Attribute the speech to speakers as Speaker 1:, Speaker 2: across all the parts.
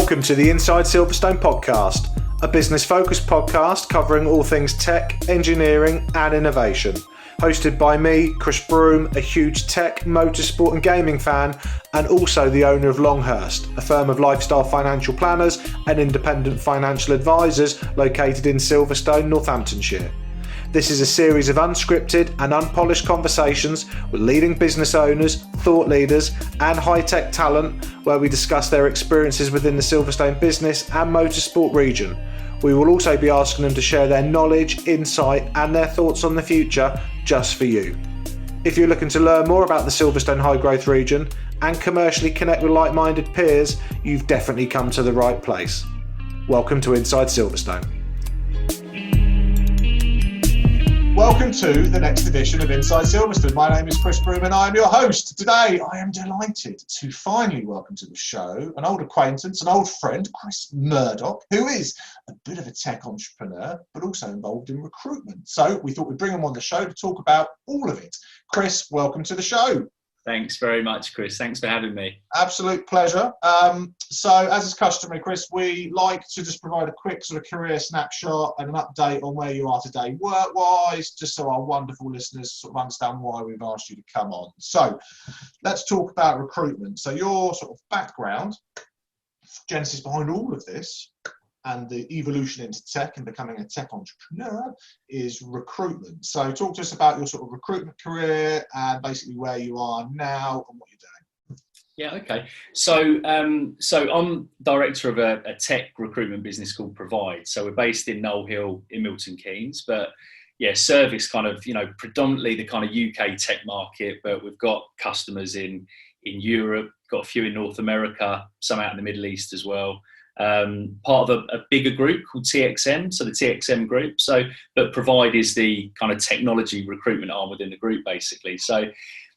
Speaker 1: Welcome to the Inside Silverstone podcast, a business-focused podcast covering all things tech, engineering and innovation. Hosted by me, Chris Broome, a huge tech, motorsport and gaming fan, and also the owner of Longhurst, a firm of lifestyle financial planners and independent financial advisors located in Silverstone, Northamptonshire. This is a series of unscripted and unpolished conversations with leading business owners, thought leaders and high-tech talent where we discuss their experiences within the Silverstone business and motorsport region. We will also be asking them to share their knowledge, insight and their thoughts on the future just for you. If you're looking to learn more about the Silverstone high growth region and commercially connect with like-minded peers, you've definitely come to the right place. Welcome to Inside Silverstone. Welcome to the next edition of Inside Silverstone. My name is Chris Broome and I am your host. Today I am delighted to finally welcome to the show an old acquaintance, an old friend, Chris Murdoch, who is a bit of a tech entrepreneur but also involved in recruitment. So we thought we'd bring him on the show to talk about all of it. Chris, welcome to the show.
Speaker 2: Thanks very much, Chris. Thanks for having me.
Speaker 1: Absolute pleasure. So as is customary, Chris, we like to just provide a quick sort of career snapshot and an update on where you are today work-wise, just so our wonderful listeners sort of understand why we've asked you to come on. So let's talk about recruitment. So your sort of background, genesis behind all of this, and the evolution into tech and becoming a tech entrepreneur is recruitment. So talk to us about your sort of recruitment career and basically where you are now and what you're doing.
Speaker 2: Yeah, okay. So I'm director of a tech recruitment business called Provide. So we're based in Knoll Hill in Milton Keynes, but yeah, service kind of, predominantly the kind of UK tech market, but we've got customers in Europe, got a few in North America, some out in the Middle East as well. Part of a bigger group called TXM, so the TXM group. But Provide is the kind of technology recruitment arm within the group, basically.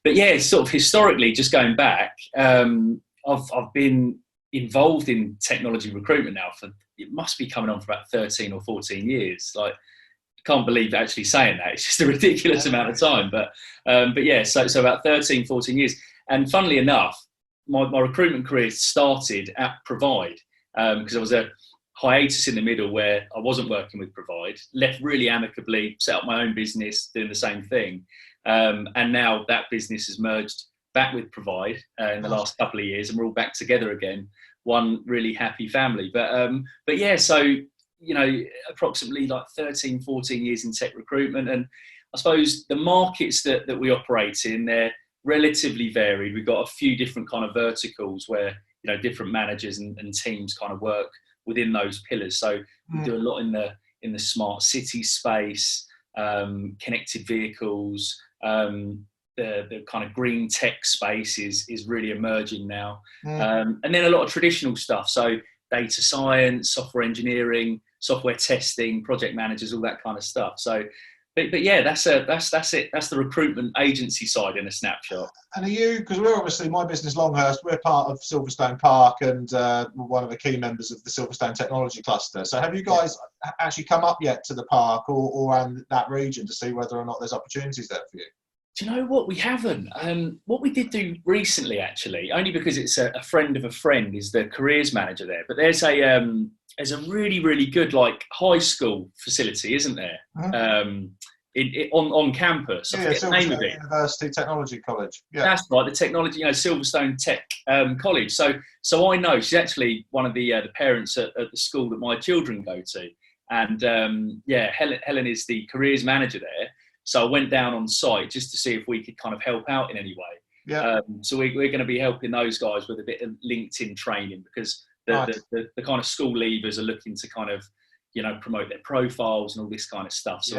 Speaker 2: But yeah, sort of historically, just going back, I've been involved in technology recruitment now it must be coming on for about 13 or 14 years. Like, I can't believe actually saying that. It's just a ridiculous amount of time. But yeah, so about 13, 14 years. And funnily enough, my recruitment career started at Provide. Because I was a hiatus in the middle where I wasn't working with Provide, left really amicably, set up my own business, doing the same thing. And now that business has merged back with Provide in the last couple of years, and we're all back together again, one really happy family. But yeah, so, approximately like 13, 14 years in tech recruitment. And I suppose the markets that we operate in, they're relatively varied. We've got a few different kind of verticals where different managers and teams kind of work within those pillars. So we do a lot in the smart city space, connected vehicles, the kind of green tech space is really emerging now. And then a lot of traditional stuff. So data science, software engineering, software testing, project managers, all that kind of stuff. So but yeah, that's it. That's the recruitment agency side in a snapshot.
Speaker 1: And are you, because we're obviously, my business Longhurst, we're part of Silverstone Park and one of the key members of the Silverstone Technology Cluster. So have you guys actually come up yet to the park or around that region to see whether or not there's opportunities there for you?
Speaker 2: Do you know what? We haven't. What we did do recently, actually, only because it's a friend of a friend, is the careers manager there. But there's a really, really good high school facility, isn't there? On campus. I forget the name of it.
Speaker 1: University Technology College. Yeah,
Speaker 2: that's right. The technology, Silverstone Tech College. So I know she's actually one of the parents at the school that my children go to, and Helen is the careers manager there. So I went down on site just to see if we could kind of help out in any way. Yeah. So we're going to be helping those guys with a bit of LinkedIn training because the kind of school leavers are looking to kind of, promote their profiles and all this kind of stuff. So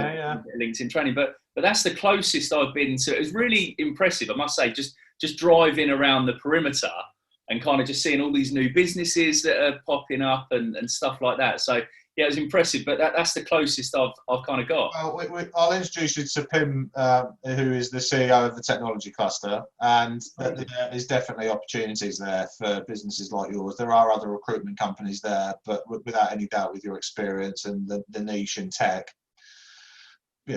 Speaker 2: LinkedIn training, but that's the closest I've been to. It was really impressive, I must say, just driving around the perimeter and kind of just seeing all these new businesses that are popping up and stuff like that. So yeah, it was impressive, but that's the closest I've kind of got.
Speaker 1: Well, I'll introduce you to Pim, who is the CEO of the Technology Cluster, and there is definitely opportunities there for businesses like yours. There are other recruitment companies there, but without any doubt, with your experience and the niche in tech,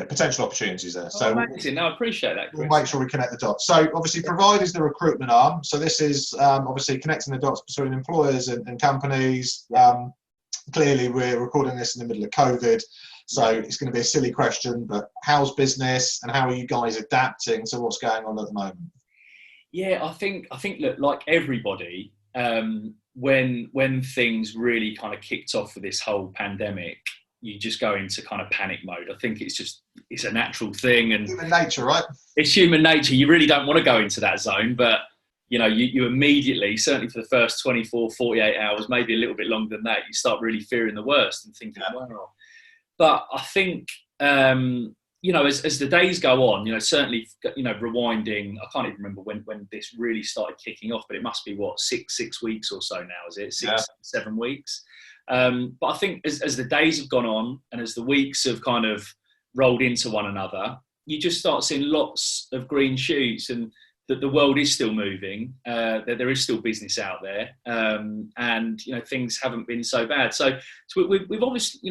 Speaker 3: potential opportunities there.
Speaker 2: Oh,
Speaker 3: So
Speaker 2: amazing. No, I appreciate that, Chris.
Speaker 3: we'll make sure we connect the dots. So obviously Provide is the recruitment arm. So this is obviously connecting the dots between employers and companies. Clearly we're recording this in the middle of COVID, so it's going to be a silly question, but how's business and how are you guys adapting to what's going on at the moment?
Speaker 2: Yeah, I think look, like everybody, when things really kind of kicked off with this whole pandemic, you just go into kind of panic mode. I think it's a natural thing, and
Speaker 3: Human nature, right?
Speaker 2: It's human nature. You really don't want to go into that zone, but you immediately, certainly for the first 24, 48 hours, maybe a little bit longer than that, you start really fearing the worst and thinking, wow. But I think, as the days go on, certainly, rewinding, I can't even remember when this really started kicking off, but it must be six weeks or so now, is it? 7 weeks. But I think as the days have gone on and as the weeks have kind of rolled into one another, you just start seeing lots of green shoots, and that the world is still moving, that there is still business out there, and things haven't been so bad. So we've obviously,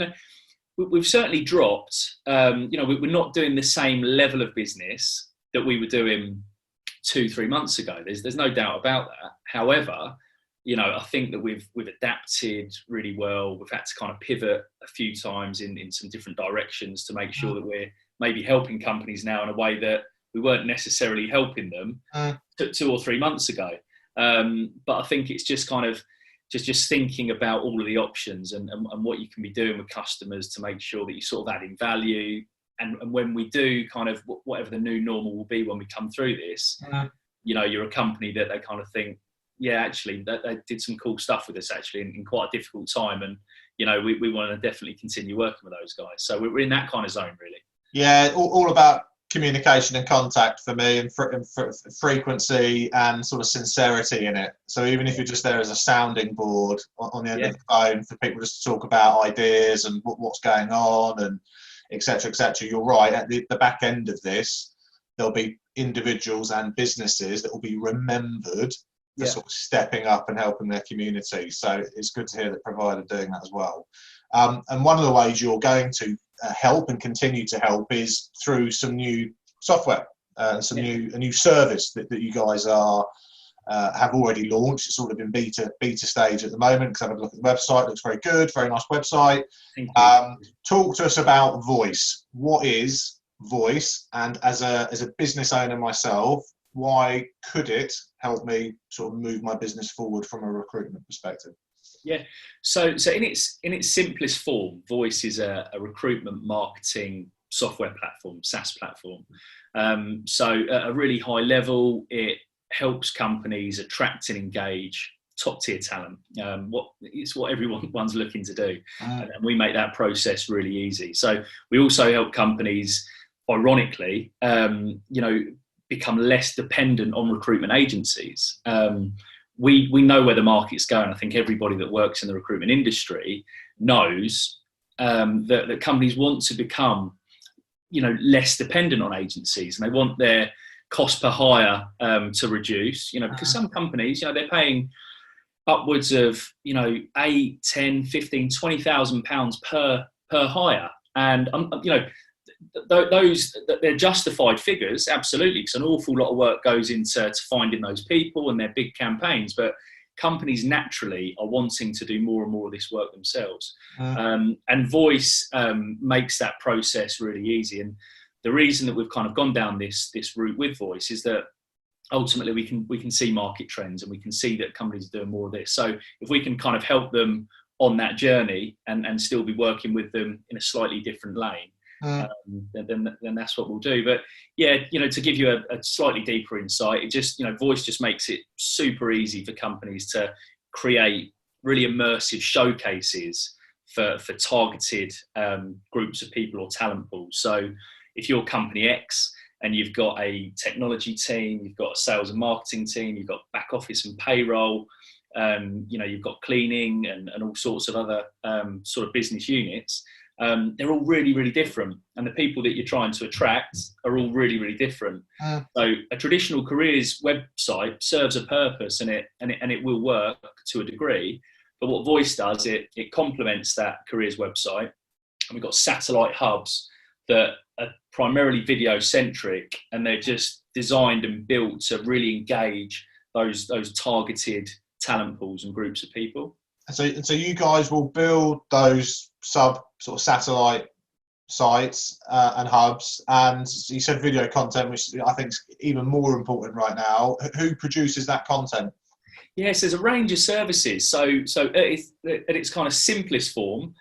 Speaker 2: we've certainly dropped. We're not doing the same level of business that we were doing 2-3 months ago. There's no doubt about that. However, I think that we've adapted really well. We've had to kind of pivot a few times in some different directions to make sure that we're maybe helping companies now in a way that we weren't necessarily helping them 2 or 3 months ago. But I think it's just kind of just thinking about all of the options and what you can be doing with customers to make sure that you're sort of adding value. And when we do kind of whatever the new normal will be when we come through this, you're a company that they kind of think, yeah, actually, they did some cool stuff with us actually in quite a difficult time. And, we want to definitely continue working with those guys. So we're in that kind of zone, really.
Speaker 3: Yeah, all about communication and contact for me, and frequency and sort of sincerity in it. So even if you're just there as a sounding board on the end of the phone for people just to talk about ideas and what's going on and et cetera, you're right. At the back end of this, there'll be individuals and businesses that will be remembered for sort of stepping up and helping their community. So it's good to hear that Provide are doing that as well. And one of the ways you're going to help and continue to help is through some new software, a new service that you guys have already launched. It's sort of in beta stage at the moment, because I've had a look at the website. It looks very good, very nice website. Talk to us about Voyse. What is Voyse? And as a business owner myself, why could it help me sort of move my business forward from a recruitment perspective?
Speaker 2: Yeah, so in its simplest form, Voyse is a recruitment marketing software platform, SaaS platform. So at a really high level, it helps companies attract and engage top tier talent. It's what everyone's looking to do, and we make that process really easy. So we also help companies, ironically, become less dependent on recruitment agencies. We know where the market's going. I think everybody that works in the recruitment industry knows that companies want to become, less dependent on agencies, and they want their cost per hire to reduce. Because some companies, they're paying upwards of 8, 10, 15, 20,000 pounds per hire, and those, they're justified figures, absolutely, because an awful lot of work goes into finding those people and their big campaigns, but companies naturally are wanting to do more and more of this work themselves. And Voyse makes that process really easy. And the reason that we've kind of gone down this route with Voyse is that ultimately we can see market trends, and we can see that companies are doing more of this. So if we can kind of help them on that journey and still be working with them in a slightly different lane, then that's what we'll do. But to give you a slightly deeper insight, it just Voyse just makes it super easy for companies to create really immersive showcases for targeted groups of people or talent pools. So if you're company X and you've got a technology team, you've got a sales and marketing team, you've got back office and payroll, you've got cleaning and all sorts of other sort of business units. They're all really, really different, and the people that you're trying to attract are all really, really different. So a traditional careers website serves a purpose, and it will work to a degree. But what Voyse does, it complements that careers website, and we've got satellite hubs that are primarily video centric, and they're just designed and built to really engage those targeted talent pools and groups of people.
Speaker 3: So you guys will build those sort of satellite sites and hubs, and you said video content, which I think is even more important right now. Who produces that content?
Speaker 2: Yes, there's a range of services. So at its kind of simplest form,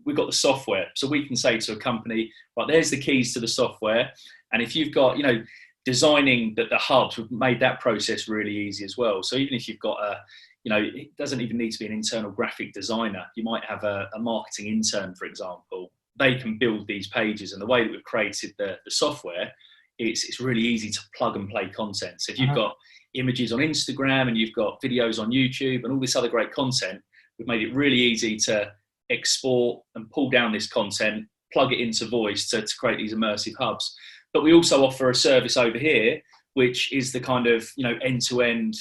Speaker 2: we've got the software. So we can say to a company, right, there's the keys to the software. And if you've got, designing the hubs, we've made that process really easy as well. So even if you've got it doesn't even need to be an internal graphic designer. You might have a marketing intern, for example. They can build these pages. And the way that we've created the software, it's really easy to plug and play content. So if you've got images on Instagram and you've got videos on YouTube and all this other great content, we've made it really easy to export and pull down this content, plug it into Voyse to create these immersive hubs. But we also offer a service over here, which is the kind of, end-to-end,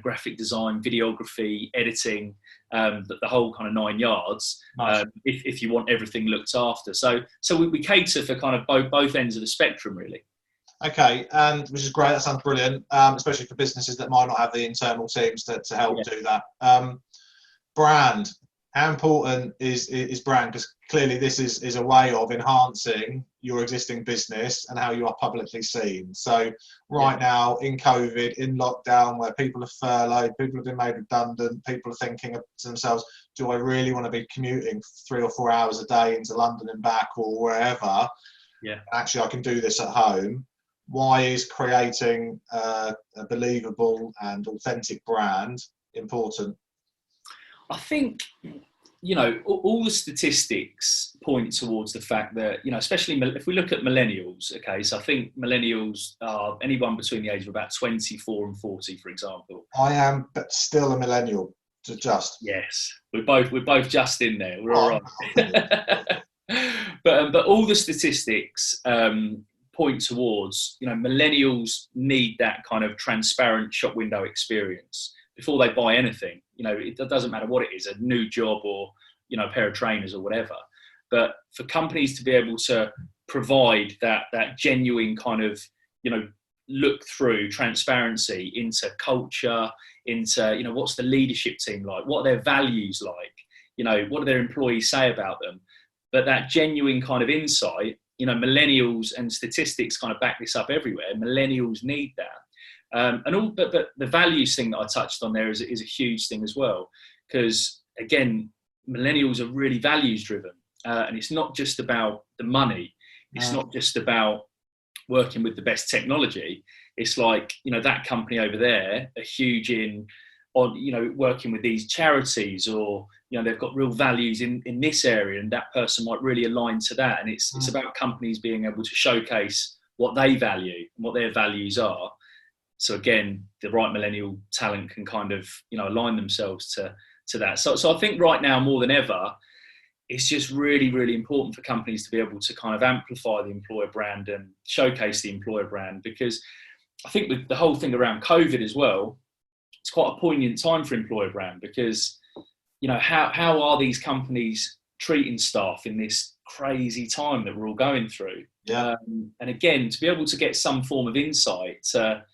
Speaker 2: graphic design, videography, editing, the whole kind of 9 yards,
Speaker 3: nice.
Speaker 2: If you want everything looked after. So we cater for kind of both ends of the spectrum, really.
Speaker 3: Okay, and which is great. That sounds brilliant, especially for businesses that might not have the internal teams to help do that. Brand. How important is brand? Because clearly this is a way of enhancing your existing business and how you are publicly seen. So now in COVID, in lockdown, where people are furloughed, people have been made redundant, people are thinking to themselves, do I really want to be commuting 3 or 4 hours a day into London and back or wherever?
Speaker 2: Yeah.
Speaker 3: Actually, I can do this at home. Why is creating a believable and authentic brand important?
Speaker 2: I think, all the statistics point towards the fact that, especially if we look at millennials, okay, so I think millennials are anyone between the age of about 24 and 40, for example.
Speaker 3: I am, but still a millennial,
Speaker 2: Yes, we're both just in there. We're all right. But all the statistics point towards, millennials need that kind of transparent shop window experience before they buy anything. It doesn't matter what it is, a new job or, a pair of trainers or whatever. But for companies to be able to provide that genuine kind of, look through transparency into culture, into, what's the leadership team like? What are their values like? What do their employees say about them? But that genuine kind of insight, millennials, and statistics kind of back this up everywhere, millennials need that. But the values thing that I touched on there is a huge thing as well, because again, millennials are really values driven, and it's not just about the money. It's not just about working with the best technology. It's like, that company over there are huge on working with these charities, or they've got real values in this area, and that person might really align to that. And it's about companies being able to showcase what they value and what their values are. So again, the right millennial talent can kind of, align themselves to that. So I think right now more than ever, it's just really, really important for companies to be able to kind of amplify the employer brand and showcase the employer brand, because I think with the whole thing around COVID as well, it's quite a poignant time for employer brand, because, how are these companies treating staff in this crazy time that we're all going through?
Speaker 3: Yeah.
Speaker 2: And again, to be able to get some form of insight to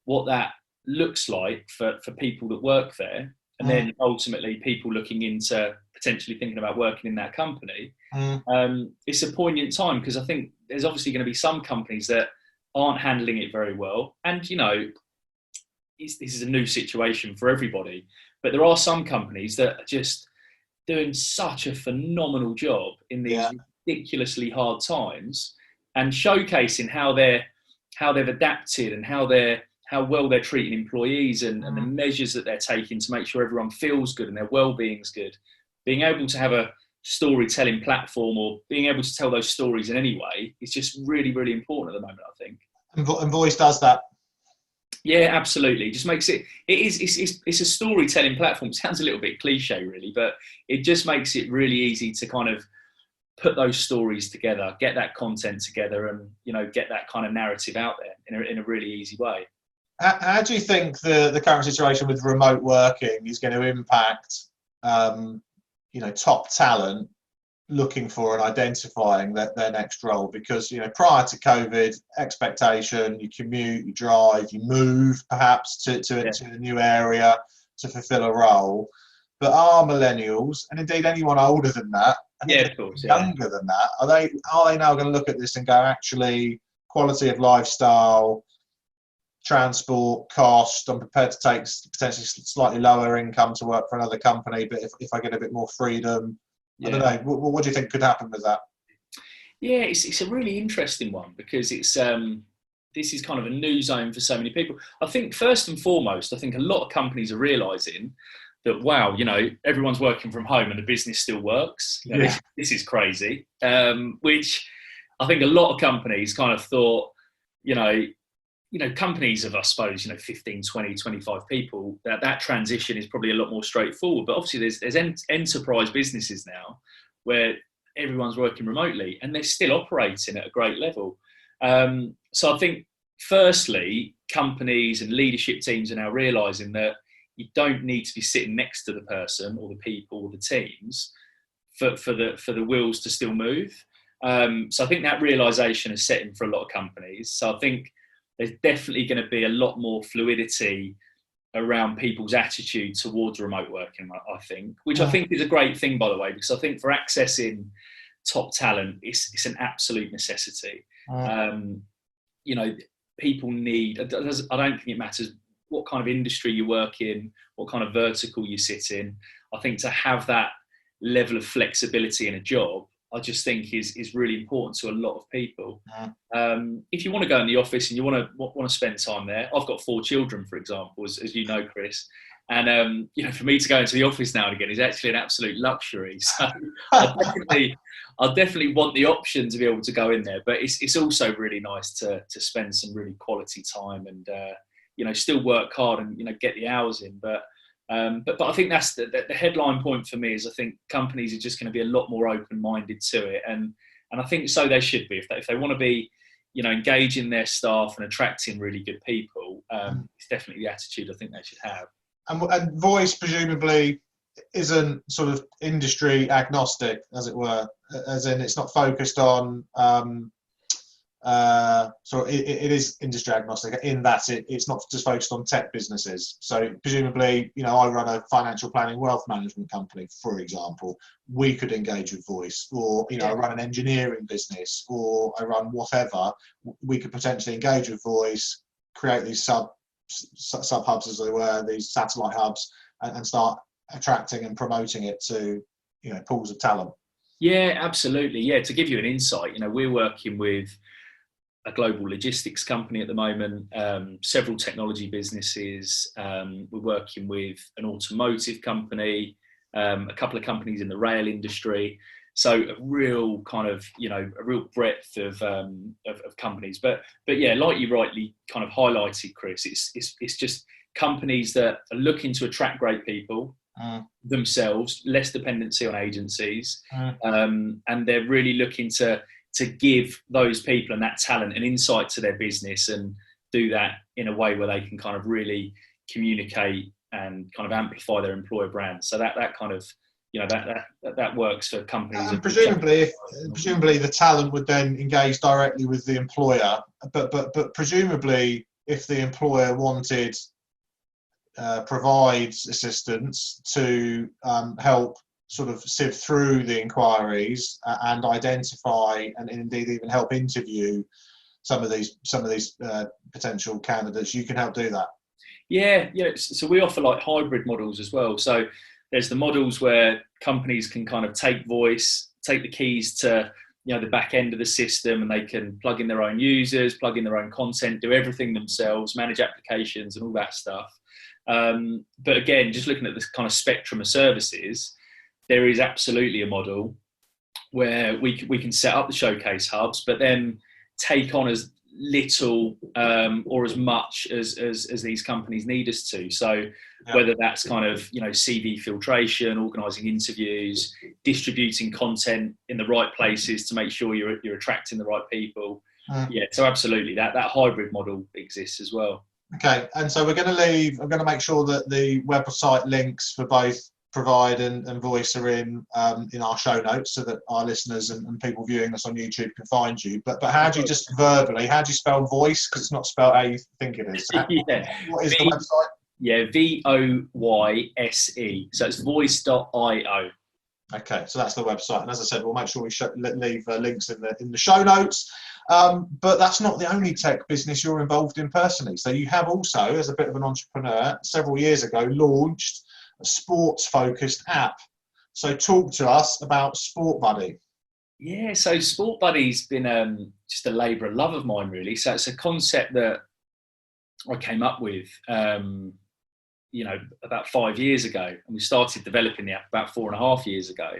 Speaker 2: what that looks like for people that work there, and then ultimately people looking into potentially thinking about working in that company, it's a poignant time, because I think there's obviously going to be some companies that aren't handling it very well, and this is a new situation for everybody, but there are some companies that are just doing such a phenomenal job in these ridiculously hard times, and showcasing how they've adapted and how well they're treating employees, and the measures that they're taking to make sure everyone feels good and their well-being's good. Being able to have a storytelling platform, or being able to tell those stories in any way, is just really, really important at the moment, I think.
Speaker 3: And Voyse does that.
Speaker 2: Yeah, absolutely. It just makes it's a storytelling platform. It sounds a little bit cliche, really, but it just makes it really easy to kind of put those stories together, get that content together, and get that kind of narrative out there in a really easy way.
Speaker 3: How do you think the current situation with remote working is going to impact, top talent looking for and identifying their next role? Because, you know, prior to COVID, expectation, you commute, you drive, you move perhaps to a new area to fulfill a role. But are millennials, and indeed anyone older than that, and
Speaker 2: of course,
Speaker 3: younger than that, are they now going to look at this and go, actually, quality of lifestyle, transport, cost, I'm prepared to take potentially slightly lower income to work for another company, but if I get a bit more freedom, I don't know. What do you think could happen with that?
Speaker 2: Yeah, it's a really interesting one, because it's this is kind of a new zone for so many people. I think first and foremost, I think a lot of companies are realising that, wow, you know, everyone's working from home and the business still works. You know, this is crazy. Which I think a lot of companies kind of thought, you know, companies of, I suppose, you know, 15, 20, 25 people, that transition is probably a lot more straightforward. But obviously there's enterprise businesses now where everyone's working remotely and they're still operating at a great level. So I think, firstly, companies and leadership teams are now realising that you don't need to be sitting next to the person or the people or the teams for the wheels to still move. So I think that realisation is setting for a lot of companies. So I think there's definitely going to be a lot more fluidity around people's attitude towards remote working, I think, which I think is a great thing, by the way, because I think for accessing top talent, it's an absolute necessity. You know, people need, I don't think it matters what kind of industry you work in, what kind of vertical you sit in. I think to have that level of flexibility in a job, I just think is really important to a lot of people. If you want to go in the office and you want to spend time there, I've got 4 children, for example, as you know, Chris, and you know, for me to go into the office now and again is actually an absolute luxury. So I definitely want the option to be able to go in there, but it's also really nice to spend some really quality time and you know, still work hard and, you know, get the hours in. But I think that's the headline point for me is I think companies are just going to be a lot more open-minded to it, and I think so they should be if they want to be, you know, engaging their staff and attracting really good people. It's definitely the attitude I think they should have.
Speaker 3: And Voyse presumably isn't sort of industry agnostic, as it were, as in it's not focused on. So it is industry agnostic in that it's not just focused on tech businesses. So presumably, you know, I run a financial planning wealth management company, for example. We could engage with Voyse, or, you know, I run an engineering business, or I run whatever. We could potentially engage with Voyse, create these sub hubs, as they were, these satellite hubs, and start attracting and promoting it to, you know, pools of talent.
Speaker 2: Yeah, absolutely. Yeah, to give you an insight, you know, we're working with a global logistics company at the moment, several technology businesses. We're working with an automotive company, a couple of companies in the rail industry. So a real kind of, you know, a real breadth of companies. But yeah, like you rightly kind of highlighted, Chris, it's just companies that are looking to attract great people themselves, less dependency on agencies, and they're really looking to give those people and that talent an insight to their business and do that in a way where they can kind of really communicate and kind of amplify their employer brand. So that kind of, you know, that works for companies.
Speaker 3: And presumably the talent would then engage directly with the employer, but presumably if the employer wanted provides assistance to help sort of sift through the inquiries and identify and indeed even help interview some of these potential candidates, you can help do that.
Speaker 2: Yeah. So we offer like hybrid models as well. So there's the models where companies can kind of take Voyse, take the keys to, you know, the back end of the system, and they can plug in their own users, plug in their own content, do everything themselves, manage applications and all that stuff. But again, just looking at this kind of spectrum of services, there is absolutely a model where we can set up the showcase hubs, but then take on as little or as much as these companies need us to. So whether that's kind of, you know, CV filtration, organising interviews, distributing content in the right places to make sure you're attracting the right people. Yeah, so absolutely, that hybrid model exists as well.
Speaker 3: Okay, and so I'm going to make sure that the website links for both Provide and Voyse are in our show notes so that our listeners and people viewing us on YouTube can find you. But how do you just verbally, how do you spell Voyse? Because it's not spelled how you think it is. What is the website?
Speaker 2: Yeah, VOYSE. So it's voyse.io.
Speaker 3: Okay, so that's the website. And as I said, we'll make sure we leave links in the show notes. But that's not the only tech business you're involved in personally. So you have also, as a bit of an entrepreneur, several years ago, launched a sports-focused app. So talk to us about Sport Buddy.
Speaker 2: Yeah, so Sport Buddy's been just a labour of love of mine, really. So it's a concept that I came up with, about 5 years ago, and we started developing the app about 4.5 years ago.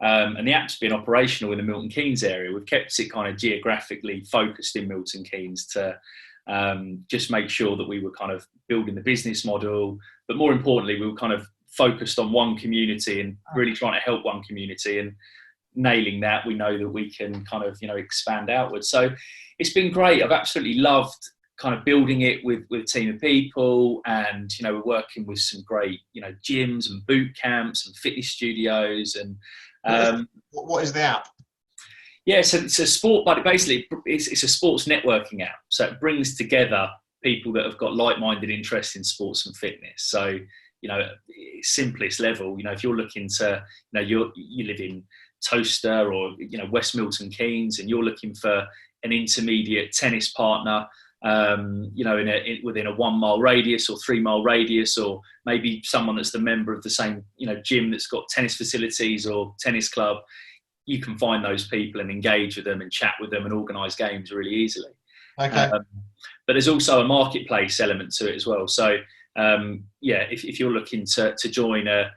Speaker 2: And the app's been operational in the Milton Keynes area. We've kept it kind of geographically focused in Milton Keynes to just make sure that we were kind of building the business model, but more importantly, we were kind of focused on one community and really trying to help one community, and nailing that, we know that we can kind of, expand outwards. So it's been great. I've absolutely loved kind of building it with a team of people, and we're working with some great gyms and boot camps and fitness studios. And
Speaker 3: what is the app?
Speaker 2: Yeah, so it's a Sport Buddy. Basically, it's a sports networking app. So it brings together people that have got like-minded interests in sports and fitness. So simplest level, if you're looking to, you live in Toaster or West Milton Keynes, and you're looking for an intermediate tennis partner, within a 1 mile radius or 3 mile radius, or maybe someone that's the member of the same gym that's got tennis facilities or tennis club, you can find those people and engage with them and chat with them and organise games really easily.
Speaker 3: Okay.
Speaker 2: But there's also a marketplace element to it as well. So if you're looking to join a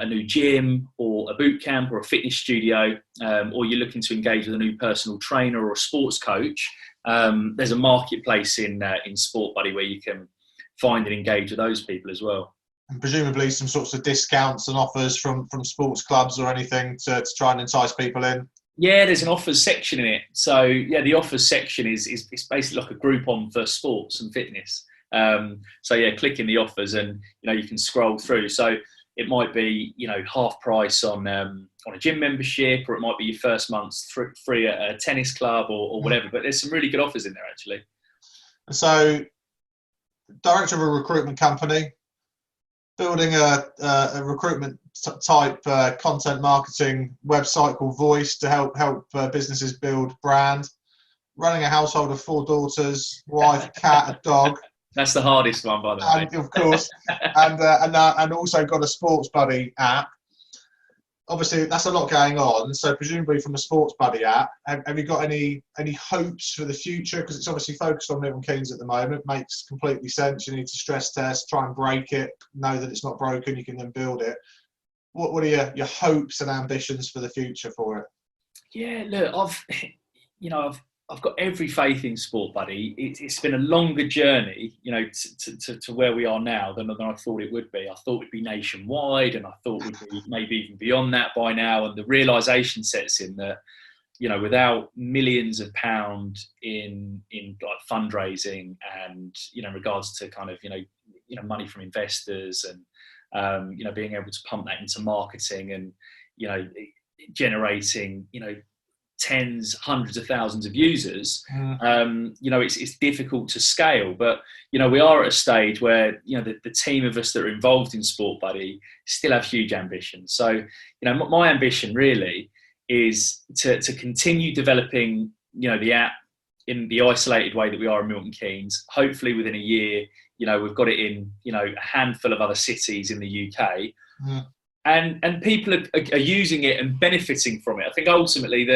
Speaker 2: new gym or a boot camp or a fitness studio, or you're looking to engage with a new personal trainer or a sports coach, there's a marketplace in Sport Buddy where you can find and engage with those people as well.
Speaker 3: And presumably some sorts of discounts and offers from sports clubs or anything to try and entice people in.
Speaker 2: Yeah, there's an offers section in it. So yeah, the offers section is basically like a Groupon for sports and fitness. Click in the offers and you can scroll through. So it might be half price on a gym membership, or it might be your first month's free at a tennis club or whatever. But there's some really good offers in there actually.
Speaker 3: So, director of a recruitment company, building a recruitment type content marketing website called Voyse to help businesses build brand. Running a household of 4 daughters, wife, cat, a dog.
Speaker 2: That's the hardest one, by the way.
Speaker 3: And of course, and also got a Sports Buddy app. Obviously, that's a lot going on. So presumably from the Sports Buddy app, have you got any hopes for the future? Because it's obviously focused on Milton Keynes at the moment. Makes completely sense. You need to stress test, try and break it, know that it's not broken. You can then build it. What are your hopes and ambitions for the future for it?
Speaker 2: Yeah, look, I've got every faith in Sport Buddy. It's been a longer journey, to where we are now than I thought it would be. I thought it'd be nationwide, and I thought we'd be maybe even beyond that by now. And the realisation sets in that, without millions of pounds in like fundraising and in regards to kind of money from investors and being able to pump that into marketing and generating tens, hundreds of thousands of users, it's difficult to scale. But we are at a stage where the team of us that are involved in Sport Buddy still have huge ambitions. So my ambition really is to continue developing the app in the isolated way that we are in Milton Keynes. Hopefully within a year we've got it in a handful of other cities in the UK. And people are using it and benefiting from it. I think ultimately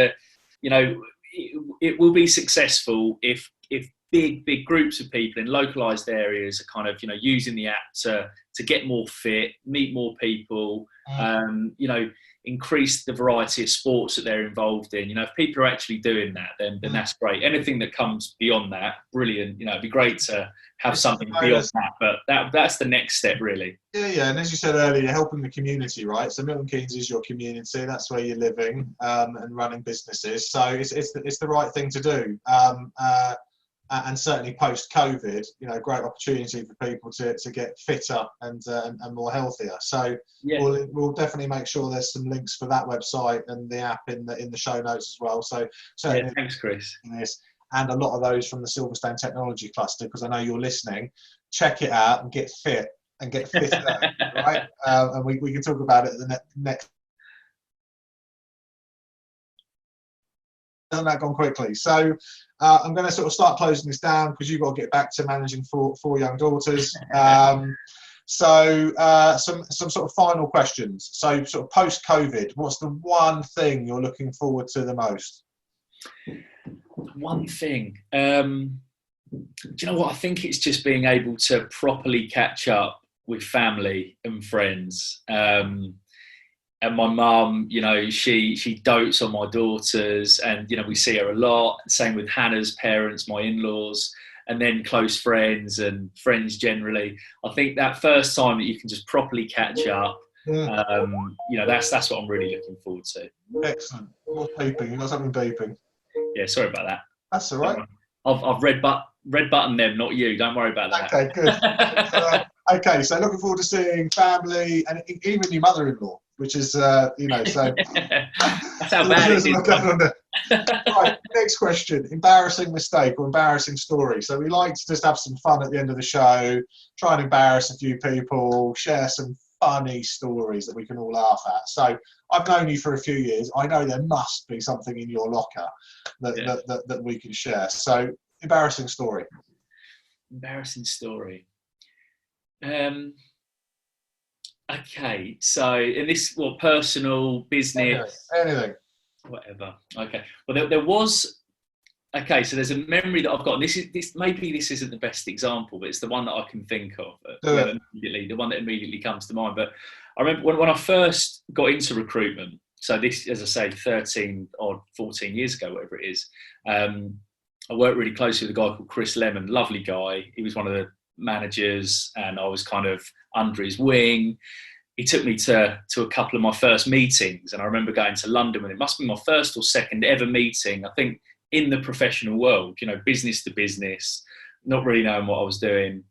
Speaker 2: it will be successful if big groups of people in localized areas are kind of using the app to get more fit, meet more people, increase the variety of sports that they're involved in. If people are actually doing that, then that's great. Anything that comes beyond that, brilliant. It'd be great to have something beyond that, but that's the next step really.
Speaker 3: Yeah, and as you said earlier, you're helping the community, right? So Milton Keynes is your community. That's where you're living and running businesses. So it's the right thing to do. and certainly post-COVID, great opportunity for people to get fitter and more healthier. So we'll definitely make sure there's some links for that website and the app in the show notes as well. So certainly,
Speaker 2: thanks, Chris.
Speaker 3: And a lot of those from the Silverstone Technology Cluster, because I know you're listening. Check it out and get fit and get fitter, right? And we can talk about it at the next. Hasn't that gone quickly? So I'm going to sort of start closing this down because you've got to get back to managing four young daughters. So some sort of final questions. So sort of post-COVID, what's the one thing you're looking forward to the most?
Speaker 2: One thing. Do you know what? I think it's just being able to properly catch up with family and friends. And my mum, she dotes on my daughters, and we see her a lot. Same with Hannah's parents, my in-laws, and then close friends and friends generally. I think that first time that you can just properly catch up, that's what I'm really looking forward to.
Speaker 3: Excellent. What's beeping? You got something beeping?
Speaker 2: Yeah, sorry about that.
Speaker 3: That's all right.
Speaker 2: I've red button them, not you. Don't worry about that.
Speaker 3: Okay, good. Okay, so looking forward to seeing family and even your mother-in-law, which is, so.
Speaker 2: That's how bad it is.
Speaker 3: Right, next question. Embarrassing mistake or embarrassing story. So we like to just have some fun at the end of the show, try and embarrass a few people, share some funny stories that we can all laugh at. So I've known you for a few years. I know there must be something in your locker that we can share. So embarrassing story.
Speaker 2: Embarrassing story. Okay, so in this, personal, business,
Speaker 3: anything,
Speaker 2: whatever. Okay, well, there was. Okay, so there's a memory that I've got, and this isn't the best example, but it's the one that I can think of immediately, the one that immediately comes to mind. But I remember when I first got into recruitment. So this, as I say, 13 or 14 years ago, whatever it is. I worked really closely with a guy called Chris Lemon, lovely guy. He was one of the managers, and I was kind of under his wing. He took me to a couple of my first meetings, and I remember going to London when it must be my first or second ever meeting, I think, in the professional world, business to business, not really knowing what I was doing,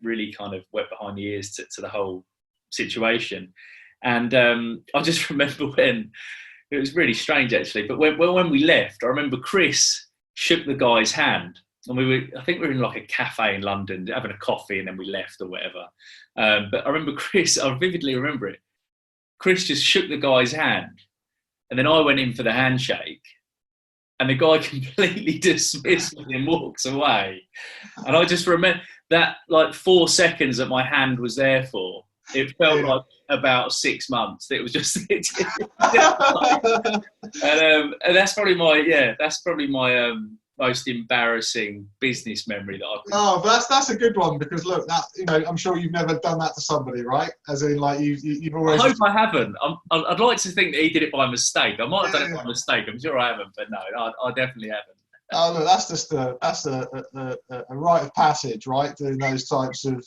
Speaker 2: really kind of wet behind the ears to the whole situation. And I just remember when, it was really strange actually, but when we left, I remember Chris shook the guy's hand. And I think we were in like a cafe in London having a coffee, and then we left or whatever. But I remember Chris, I vividly remember it. Chris just shook the guy's hand, and then I went in for the handshake, and the guy completely dismissed me and walks away. And I just remember that, like, 4 seconds that my hand was there for. It felt like about 6 months. It was just, and that's probably my most embarrassing business memory that I've.
Speaker 3: Oh, but that's a good one, because look, that I'm sure you've never done that to somebody, right? As in, like, you've always.
Speaker 2: I hope I haven't. I'd like to think that he did it by mistake. I might have done it by mistake. I'm sure I haven't, but no, I definitely haven't.
Speaker 3: Oh, look, that's just a rite of passage, right? Doing those types of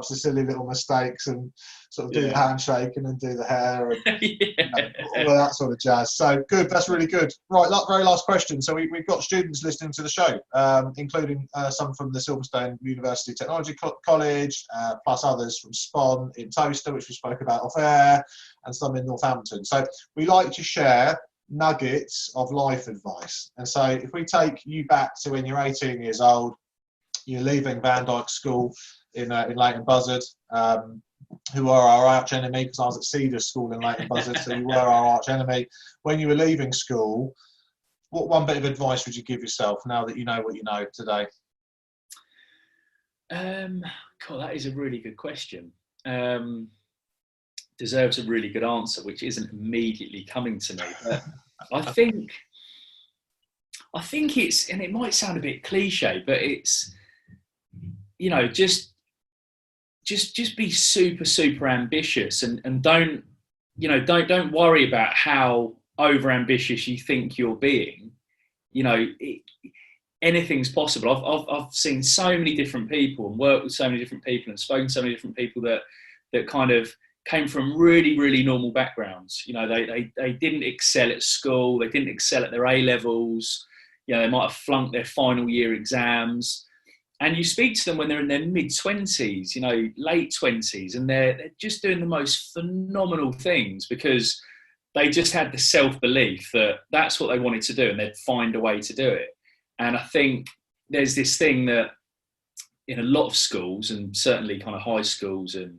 Speaker 3: silly little mistakes, and sort of do the handshake and then do the hair and all of that sort of jazz. So good, that's really good. Right, very last question. So we've got students listening to the show, including some from the Silverstone University Technology College, plus others from Spon in Toaster, which we spoke about off air, and some in Northampton. So we like to share nuggets of life advice. And so if we take you back to when you're 18 years old, you're leaving Van Dyke School in Leighton Buzzard, who were our arch enemy, because I was at Cedar School in Leighton Buzzard, so you were our arch enemy. When you were leaving school, what one bit of advice would you give yourself now that you know what you know today?
Speaker 2: God, that is a really good question. Deserves a really good answer, which isn't immediately coming to me. But I think it's, and it might sound a bit cliche, but it's, just be super ambitious, and don't worry about how over ambitious you think you're being. Anything's possible. I've seen so many different people and worked with so many different people and spoken to so many different people that kind of came from really, really normal backgrounds. They didn't excel at school. They didn't excel at their A-levels. they might have flunked their final year exams. And you speak to them when they're in their mid-20s, late 20s, and they're just doing the most phenomenal things because they just had the self-belief that that's what they wanted to do and they'd find a way to do it. And I think there's this thing that in a lot of schools, and certainly kind of high schools and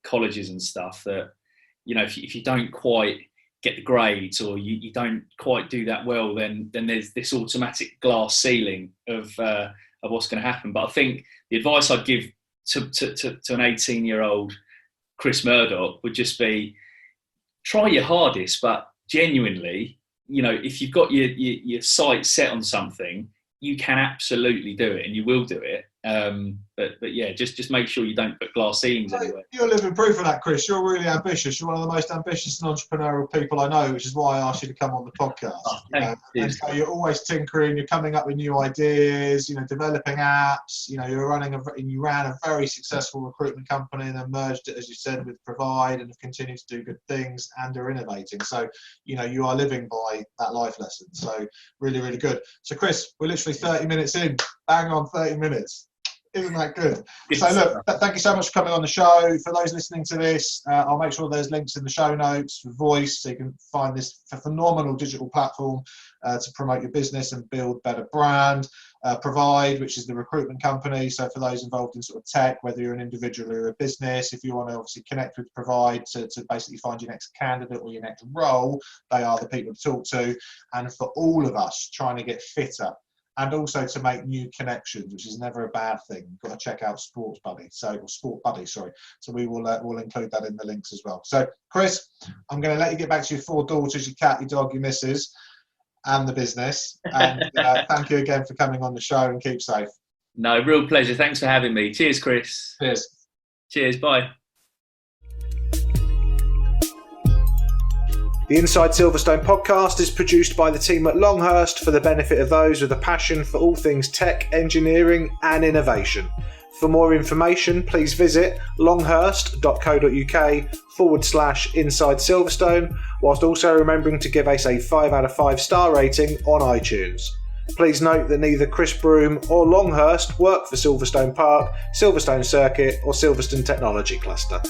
Speaker 2: colleges and stuff, that, if you don't quite get the grades or you don't quite do that well, then there's this automatic glass ceiling of what's going to happen. But I think the advice I'd give to an 18-year-old Chris Murdoch would just be, try your hardest, but genuinely, if you've got your sights set on something, you can absolutely do it and you will do it. But yeah, just make sure you don't put glass ceilings anywhere.
Speaker 3: You're living proof of that, Chris. You're really ambitious. You're one of the most ambitious and entrepreneurial people I know, which is why I asked you to come on the podcast. And so you're always tinkering. You're coming up with new ideas. Developing apps. You ran a very successful recruitment company and then merged it, as you said, with Provide, and have continued to do good things and are innovating. So you are living by that life lesson. So really, really good. So Chris, we're literally 30 minutes in. Bang on 30 minutes. Isn't that good? So look, thank you so much for coming on the show. For those listening to this, I'll make sure there's links in the show notes for Voyse, so you can find this phenomenal digital platform to promote your business and build better brand. Provide, which is the recruitment company. So for those involved in sort of tech, whether you're an individual or a business, if you want to obviously connect with Provide to basically find your next candidate or your next role, they are the people to talk to. And for all of us trying to get fitter, and also to make new connections, which is never a bad thing. You've got to check out Sport Buddy. So we will we'll include that in the links as well. So, Chris, I'm going to let you get back to your 4 daughters, your cat, your dog, your missus, and the business. And thank you again for coming on the show, and keep safe.
Speaker 2: No, real pleasure. Thanks for having me. Cheers, Chris. Cheers. Bye.
Speaker 1: The Inside Silverstone podcast is produced by the team at Longhurst for the benefit of those with a passion for all things tech, engineering and innovation. For more information, please visit longhurst.co.uk/Inside Silverstone, whilst also remembering to give us a 5 out of 5 star rating on iTunes. Please note that neither Chris Broome or Longhurst work for Silverstone Park, Silverstone Circuit or Silverstone Technology Cluster.